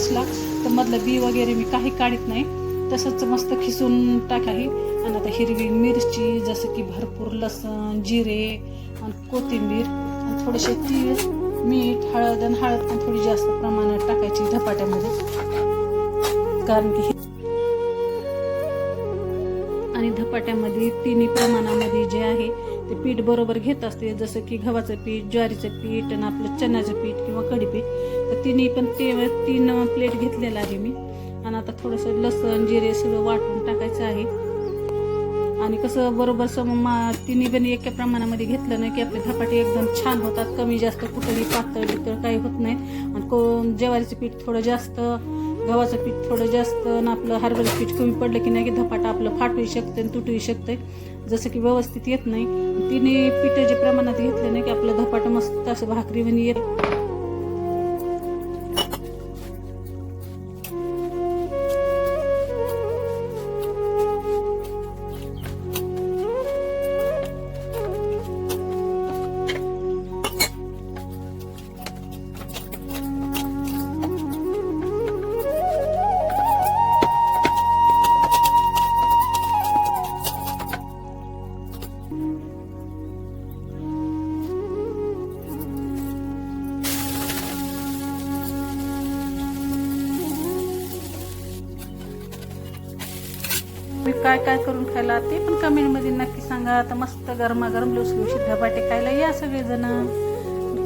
असला तर मधलं बी वगैरे मी काही काढत नाही, तसंच मस्त खिसून टाकाही. आणि आता हिरवी मिरची, जसं की भरपूर लसण, जिरे आणि कोथिंबीर आणि थोडेसे तीळ, मीठ, हळद. आणि हळद पण थोडी जास्त प्रमाणात टाकायची धपाट्यामध्ये, कारण की आणि धपाट्यामध्ये तिन्ही प्रमाणामध्ये जे आहे ते पीठ बरोबर घेत असते, जसं की गव्हाचं पीठ, ज्वारीचं पीठ आणि आपलं चण्याचं पीठ किंवा कढीपीठ. तर तिन्ही पण ते 3 प्लेट घेतलेलं आहे मी. आणि आता थोडंसं लसण, जिरे सगळं वाटून टाकायचं आहे. आणि कसं बरोबर तिन्ही पण एका प्रमाणामध्ये घेतलं नाही की आपले धपाटे एकदम छान होतात, कमी जास्त कुठंही पातळ बितळ काही होत नाही. आणि ज्वारीचं पीठ थोडं जास्त, गव्हाचं पीठ थोडं जास्त आणि आपलं हरभऱ्याचं पीठ कमी पडलं की नाही की धपाटा आपलं फाटूही शकतं आणि तुटूही शकतं, जसं की व्यवस्थित येत नाही. तिन्ही पीठ जे प्रमाणात घेतले नाही की आपलं धपाटं मस्त असं भाकरी म्हणजे येत. मी काय काय करून खायला ते पण कमेंटमध्ये नक्की सांगा. आता मस्त गरमागरम लुसलुशीत धपाटे खायला या सगळेजण.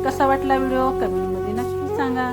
कसा वाटला व्हिडिओ कमेंटमध्ये नक्की सांगा.